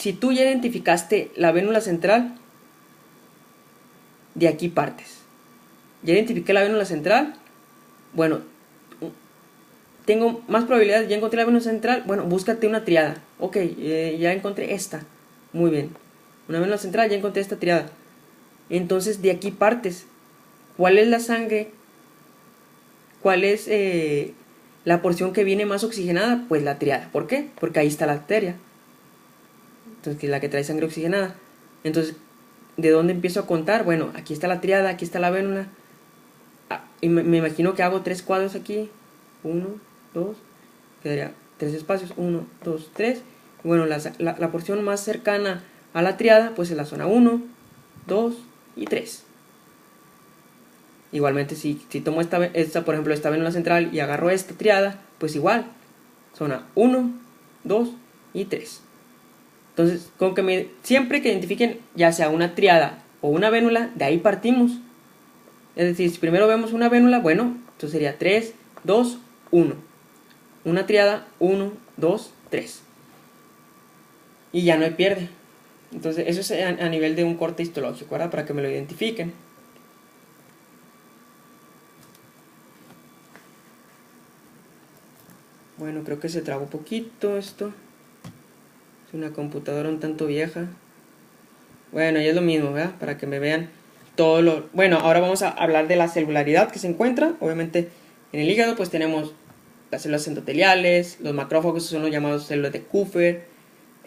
si tú ya identificaste la vénula central, de aquí partes. Ya identifiqué la vénula central, bueno, tengo más probabilidades, ya encontré la vénula central, bueno, búscate una triada. Ok, ya encontré esta, muy bien. Una vénula central, ya encontré esta triada. Entonces de aquí partes. ¿Cuál es la sangre? ¿Cuál es la porción que viene más oxigenada? Pues la triada. ¿Por qué? Porque ahí está la arteria. Entonces, que es la que trae sangre oxigenada. Entonces, ¿de dónde empiezo a contar? Bueno, aquí está la triada, aquí está la vénula. Y me imagino que hago 3 cuadros aquí. 1, 2, quedaría 3 espacios. 1, 2, 3. Bueno, la porción más cercana a la triada, pues es la zona 1, 2 y 3. Igualmente, si tomo por ejemplo, esta vénula central y agarro esta triada, pues igual, zona 1, 2 y 3. Entonces, siempre que identifiquen ya sea una triada o una vénula, de ahí partimos. Es decir, si primero vemos una vénula, bueno, entonces sería 3, 2, 1. Una triada, 1, 2, 3. Y ya no hay pierde. Entonces, eso es a nivel de un corte histológico, ¿verdad? Para que me lo identifiquen. Bueno, creo que se trabó un poquito esto. Es una computadora un tanto vieja. Bueno, ya es lo mismo, ¿verdad? Para que me vean todo lo... Bueno, ahora vamos a hablar de la celularidad que se encuentra. Obviamente, en el hígado pues tenemos las células endoteliales, los macrófagos son los llamados células de Kupffer.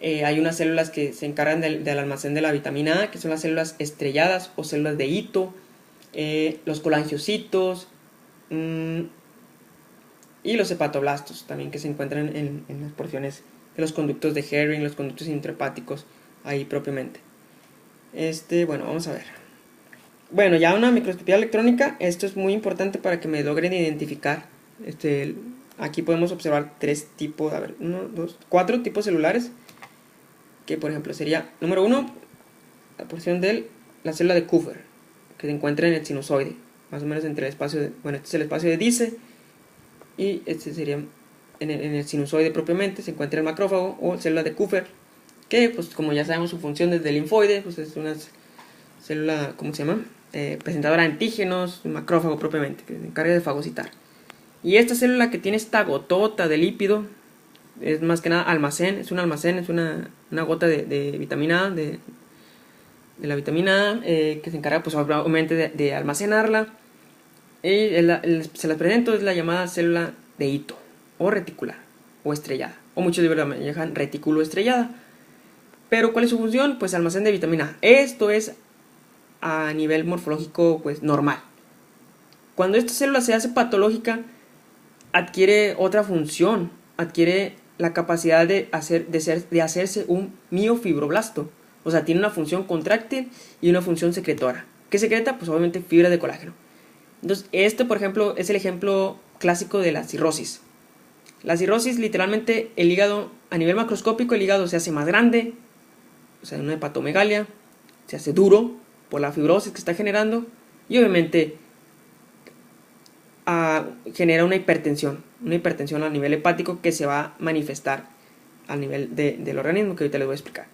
Hay unas células que se encargan del almacén de la vitamina A, que son las células estrelladas o células de hito. Los colangiocitos. Y los hepatoblastos también, que se encuentran en las porciones de los conductos de Henry, los conductos intrahepáticos, ahí propiamente. Bueno, vamos a ver. Bueno, ya una microscopía electrónica, esto es muy importante para que me logren identificar. Aquí podemos observar 3 tipos, a ver, 1, 2, 4 tipos celulares. Que por ejemplo sería, número 1, la porción de la célula de Kupffer, que se encuentra en el sinusoide, más o menos entre el espacio de, bueno, este es el espacio de Dice. Y este sería en el sinusoide propiamente, se encuentra el macrófago o célula de Kupffer, que pues como ya sabemos su función desde el linfoide, pues es una célula, ¿cómo se llama? Presentadora de antígenos, un macrófago propiamente, que se encarga de fagocitar. Y esta célula que tiene esta gotota de lípido, es más que nada almacén, es una gota de vitamina A, de la vitamina A, que se encarga pues obviamente de almacenarla. Y se las presento, es la llamada célula de hito, o reticular, o estrellada, o muchos la llaman retículo estrellada. Pero ¿cuál es su función? Pues almacén de vitamina A. Esto es a nivel morfológico pues normal. Cuando esta célula se hace patológica, adquiere otra función, adquiere la capacidad de hacerse un miofibroblasto. O sea, tiene una función contráctil y una función secretora. ¿Qué secreta? Pues obviamente fibra de colágeno. Entonces, por ejemplo, es el ejemplo clásico de la cirrosis. La cirrosis, literalmente, el hígado, a nivel macroscópico, el hígado se hace más grande, o sea, una hepatomegalia, se hace duro por la fibrosis que está generando, y obviamente genera una hipertensión a nivel hepático que se va a manifestar a nivel del organismo, que ahorita les voy a explicar.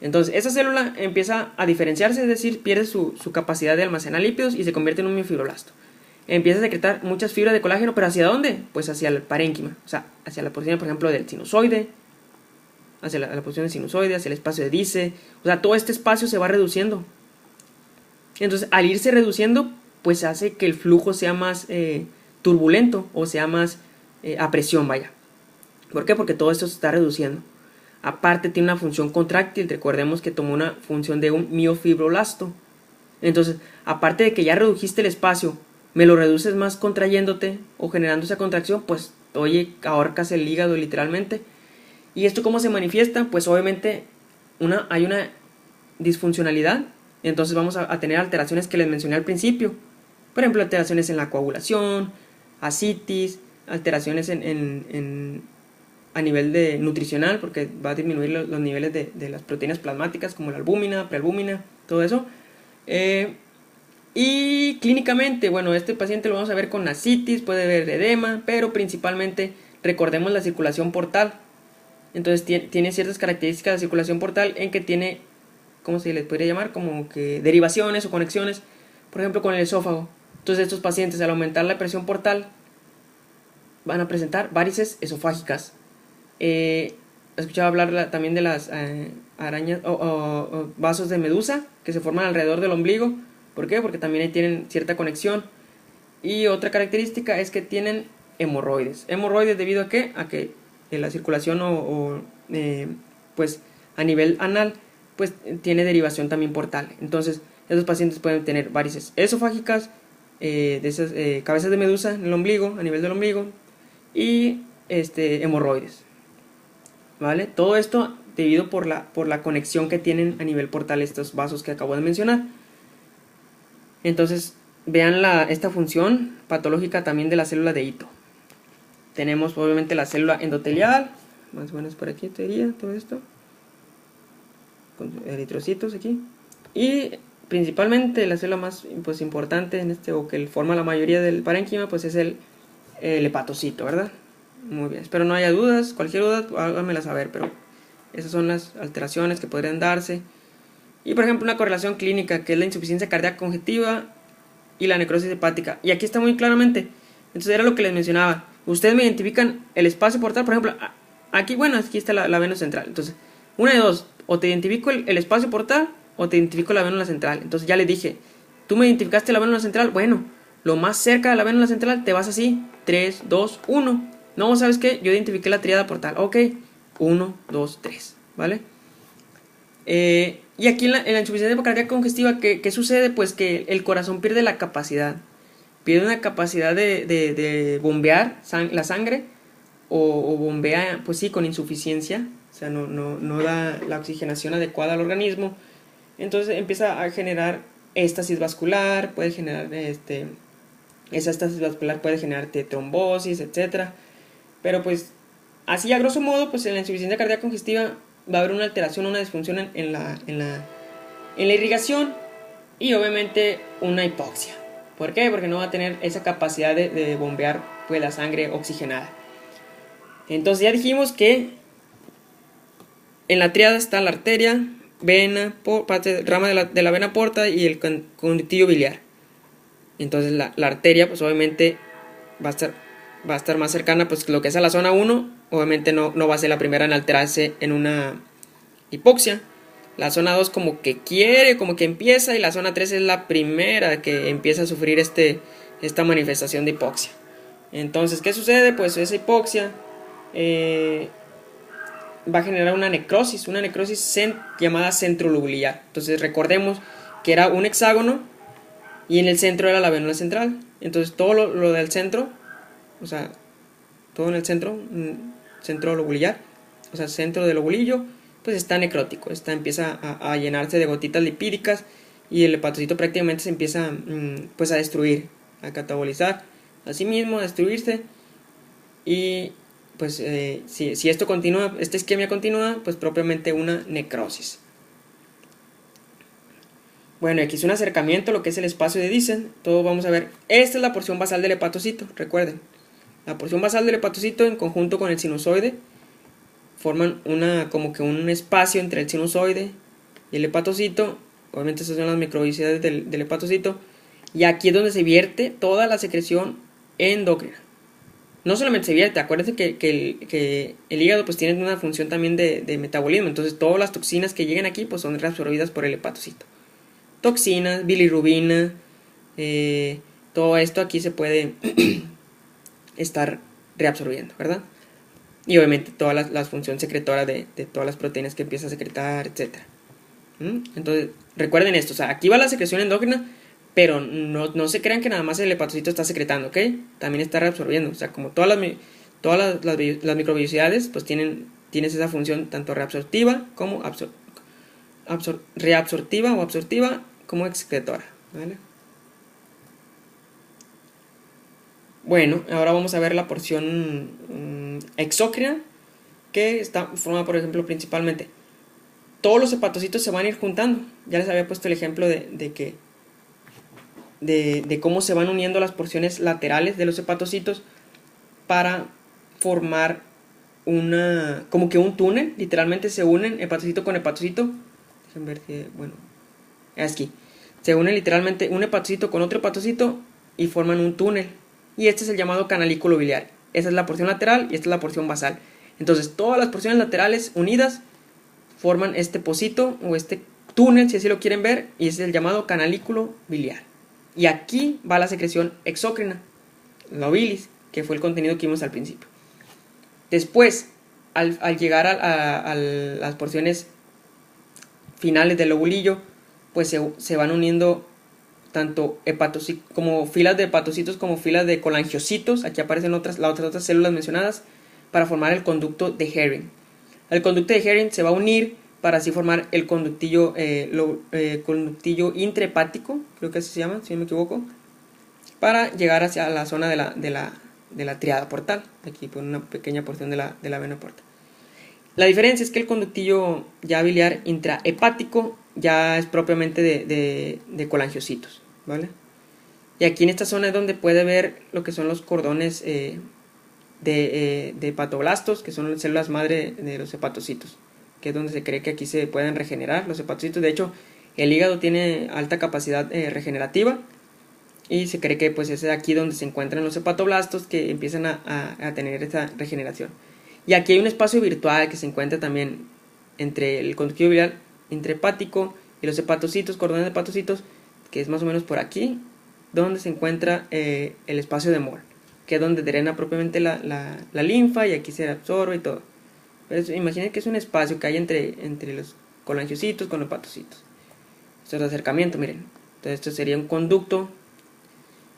Entonces, esa célula empieza a diferenciarse, es decir, pierde su capacidad de almacenar lípidos y se convierte en un miofibroblasto. Empieza a secretar muchas fibras de colágeno, pero ¿hacia dónde? Pues hacia el parénquima, o sea, hacia la porción, por ejemplo, del sinusoide, hacia la porción del sinusoide, hacia el espacio de Dice, o sea, todo este espacio se va reduciendo. Entonces, al irse reduciendo, pues hace que el flujo sea más turbulento, o sea más a presión, vaya. ¿Por qué? Porque todo esto se está reduciendo. Aparte tiene una función contráctil, recordemos que tomó una función de un miofibroblasto. Entonces, aparte de que ya redujiste el espacio, me lo reduces más contrayéndote o generando esa contracción, pues oye, ahorcas el hígado literalmente. ¿Y esto cómo se manifiesta? Pues obviamente hay una disfuncionalidad, entonces vamos a tener alteraciones que les mencioné al principio. Por ejemplo, alteraciones en la coagulación, ascitis, alteraciones a nivel de nutricional, porque va a disminuir los niveles de las proteínas plasmáticas como la albúmina, prealbúmina, todo eso. Y clínicamente, bueno, este paciente lo vamos a ver con ascitis, puede haber edema, pero principalmente recordemos la circulación portal. Entonces tiene ciertas características de circulación portal en que tiene, ¿cómo se les podría llamar? Como que derivaciones o conexiones, por ejemplo con el esófago. Entonces estos pacientes, al aumentar la presión portal, van a presentar varices esofágicas. He escuchado hablar también de las arañas o vasos de medusa que se forman alrededor del ombligo. ¿Por qué? Porque también ahí tienen cierta conexión. Y otra característica es que tienen hemorroides. ¿Hemorroides debido a qué? A que la circulación pues a nivel anal pues tiene derivación también portal. Entonces esos pacientes pueden tener varices esofágicas, de esas cabezas de medusa en el ombligo, a nivel del ombligo, y hemorroides, ¿vale? Todo esto debido por la conexión que tienen a nivel portal estos vasos que acabo de mencionar. Entonces vean esta función patológica también de la célula de Ito. Tenemos obviamente la célula endotelial, más o menos por aquí sería todo esto, con eritrocitos aquí, y principalmente la célula más pues importante en o que forma la mayoría del parénquima pues es el hepatocito, ¿verdad? Muy bien, espero no haya dudas. Cualquier duda háganmela saber, pero esas son las alteraciones que podrían darse. Y por ejemplo una correlación clínica que es la insuficiencia cardíaca congestiva y la necrosis hepática, y aquí está muy claramente. Entonces era lo que les mencionaba, ustedes me identifican el espacio portal, por ejemplo aquí, bueno, aquí está la vena central. Entonces una de dos, o te identifico el espacio portal o te identifico la vena central. Entonces ya les dije, tú me identificaste la vena central, bueno, lo más cerca de la vena central te vas así, 3, 2, 1. No, ¿sabes qué? Yo identifiqué la tríada portal, ok, 1, 2, 3, ¿vale? Y aquí en la insuficiencia cardíaca congestiva, ¿qué sucede? Pues que el corazón pierde la capacidad, pierde una capacidad de bombear la sangre, o bombea, pues sí, con insuficiencia, o sea, no da la oxigenación adecuada al organismo. Entonces empieza a generar éstasis vascular, puede generar esa éstasis vascular puede generarte trombosis, etcétera. Pero pues así a grosso modo, pues en la insuficiencia cardíaca congestiva va a haber una alteración, una disfunción en la irrigación, y obviamente una hipoxia. ¿Por qué? Porque no va a tener esa capacidad de bombear pues la sangre oxigenada. Entonces ya dijimos que en la tríada está la arteria, vena, rama de la vena porta y el conductillo biliar. Entonces la arteria pues obviamente va a estar más cercana, pues lo que es a la zona 1, obviamente no va a ser la primera en alterarse en una hipoxia. La zona 2 como que empieza, y la zona 3 es la primera que empieza a sufrir esta manifestación de hipoxia. Entonces, ¿qué sucede? Pues esa hipoxia va a generar una necrosis llamada centrolobular. Entonces recordemos que era un hexágono y en el centro era la vena central. Entonces todo lo del centro, o sea, todo en el centro lobular, o sea, centro del lobulillo, pues está necrótico, empieza a llenarse de gotitas lipídicas, y el hepatocito prácticamente se empieza pues a destruir, a catabolizar a sí mismo, a destruirse. Y pues si esto continúa, esta isquemia continúa, pues propiamente una necrosis. Bueno, aquí es un acercamiento a lo que es el espacio de Diesen. Todo vamos a ver. Esta es la porción basal del hepatocito, recuerden. La porción basal del hepatocito en conjunto con el sinusoide forman como que un espacio entre el sinusoide y el hepatocito. Obviamente esas son las microvellosidades del hepatocito. Y aquí es donde se vierte toda la secreción endocrina. No solamente se vierte, acuérdense que el hígado pues tiene una función también de metabolismo. Entonces todas las toxinas que llegan aquí pues son reabsorbidas por el hepatocito. Toxinas, bilirrubina, todo esto aquí se puede estar reabsorbiendo, ¿verdad? Y obviamente toda la función secretora de todas las proteínas que empieza a secretar, etc. Entonces recuerden esto, o sea, aquí va la secreción endógena, pero no se crean que nada más el hepatocito está secretando, ¿ok? También está reabsorbiendo, o sea, como todas las microvellosidades pues tienes esa función tanto reabsortiva como reabsortiva o absortiva como excretora, ¿vale? Bueno, ahora vamos a ver la porción exócrina, que está formada, por ejemplo, principalmente. Todos los hepatocitos se van a ir juntando. Ya les había puesto el ejemplo de cómo se van uniendo las porciones laterales de los hepatocitos para formar como que un túnel, literalmente se unen hepatocito con hepatocito. Déjenme ver si, bueno, aquí. Se une literalmente un hepatocito con otro hepatocito y forman un túnel. Y este es el llamado canalículo biliar. Esa es la porción lateral y esta es la porción basal. Entonces todas las porciones laterales unidas forman este pocito o este túnel, si así lo quieren ver, y ese es el llamado canalículo biliar. Y aquí va la secreción exócrina, la bilis, que fue el contenido que vimos al principio. Después, al llegar a las porciones finales del lobulillo, pues se van uniendo tanto como filas de hepatocitos como filas de colangiocitos. Aquí aparecen las otras células mencionadas para formar el conducto de Herring. El conducto de Herring se va a unir para así formar el conductillo intrahepático, creo que así se llama, si no me equivoco, para llegar hacia la zona de la triada portal, aquí por una pequeña porción de la vena portal. La diferencia es que el conductillo ya biliar intrahepático ya es propiamente de colangiocitos, ¿vale? Y aquí en esta zona es donde puede ver lo que son los cordones de hepatoblastos, que son las células madre de los hepatocitos, que es donde se cree que aquí se pueden regenerar los hepatocitos. De hecho, el hígado tiene alta capacidad regenerativa y se cree que pues es aquí donde se encuentran los hepatoblastos que empiezan a tener esa regeneración. Y aquí hay un espacio virtual que se encuentra también entre el conductillo biliar intrahepático y los hepatocitos, cordones de hepatocitos, que es más o menos por aquí, donde se encuentra el espacio de Moore, que es donde drena propiamente la linfa y aquí se absorbe y todo. Pero imaginen que es un espacio que hay entre los colangiocitos con los hepatocitos. Esto es el acercamiento, miren. Entonces esto sería un conducto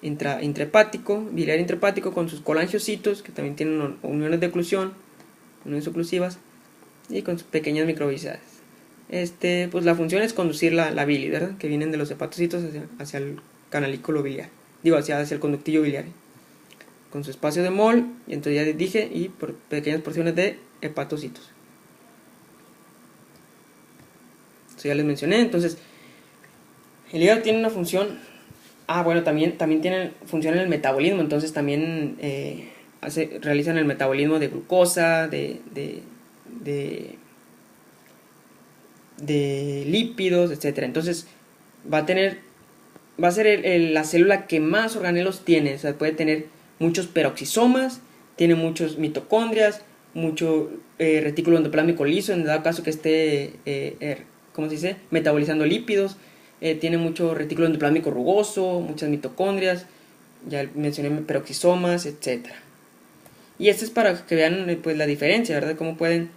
intrahepático, biliar intrahepático con sus colangiocitos, que también tienen uniones de oclusión, uniones oclusivas, y con sus pequeñas microvellosidades. Pues la función es conducir la bilis, ¿verdad? Que vienen de los hepatocitos hacia el canalículo biliar. Digo, hacia el conductillo biliar. Con su espacio de Moll, y entonces ya dije, y por pequeñas porciones de hepatocitos. Eso ya les mencioné. Entonces, el hígado tiene una función. Bueno, también tiene función en el metabolismo. Entonces también realizan el metabolismo de glucosa, de lípidos, etcétera. Entonces va a ser la célula que más organelos tiene. O sea, puede tener muchos peroxisomas, tiene muchos mitocondrias, mucho retículo endoplásmico liso, en dado caso que esté, ¿cómo se dice?, metabolizando lípidos. Tiene mucho retículo endoplásmico rugoso, muchas mitocondrias, ya mencioné peroxisomas, etcétera. Y esto es para que vean pues la diferencia, ¿verdad? Cómo pueden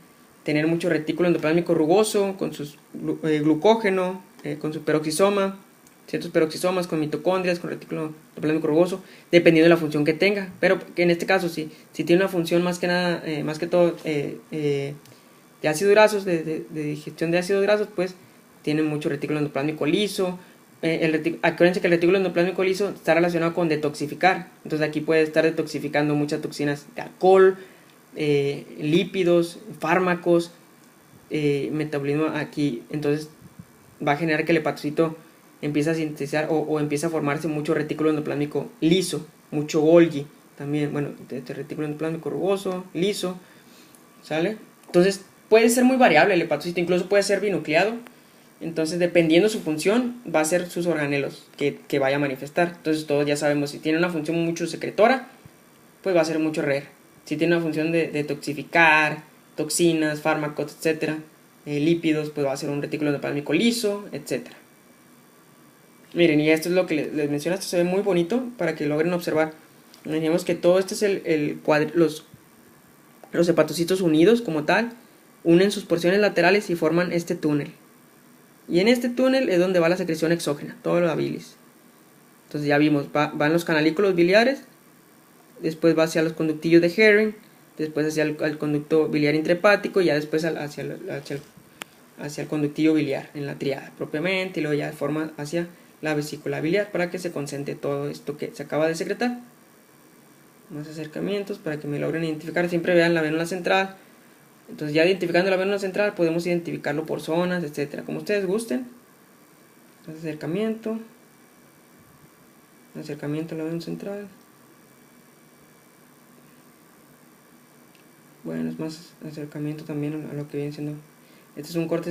tener mucho retículo endoplásmico rugoso con su glucógeno, con su peroxisoma, ciertos peroxisomas con mitocondrias, con retículo endoplásmico rugoso, dependiendo de la función que tenga. Pero que en este caso, si tiene una función más que nada, más que todo de ácidos grasos, de digestión de ácidos grasos, pues tiene mucho retículo endoplásmico liso. Acuérdense que el retículo endoplásmico liso está relacionado con detoxificar. Entonces aquí puede estar detoxificando muchas toxinas de alcohol, lípidos, fármacos, metabolismo aquí. Entonces va a generar que el hepatocito empiece a sintetizar o empiece a formarse mucho retículo endoplásmico liso, mucho Golgi también, bueno, este retículo endoplásmico rugoso, liso, ¿sale? Entonces puede ser muy variable el hepatocito, incluso puede ser binucleado. Entonces, dependiendo su función, va a ser sus organelos que vaya a manifestar. Entonces, todos ya sabemos, si tiene una función mucho secretora, pues va a ser mucho RER. Si tiene una función de toxificar, toxinas, fármacos, etcétera, lípidos, pues va a ser un retículo endoplasmático liso, etcétera. Miren, y esto es lo que les menciono, esto se ve muy bonito para que logren observar. Imaginemos que todo esto es los hepatocitos unidos como tal, unen sus porciones laterales y forman este túnel. Y en este túnel es donde va la secreción exógena, toda la bilis. Entonces ya vimos, van los canalículos biliares, después va hacia los conductillos de Herring, después hacia el conducto biliar intrahepático y ya después hacia el conductillo biliar en la triada propiamente, y luego ya forma hacia la vesícula biliar para que se concentre todo esto que se acaba de secretar. Más acercamientos para que me logren identificar. Siempre vean la vénula central. Entonces ya identificando la vénula central podemos identificarlo por zonas, etcétera, como ustedes gusten. Acercamiento a la vénula central. Bueno, es más acercamiento también a lo que viene siendo. Este es un corte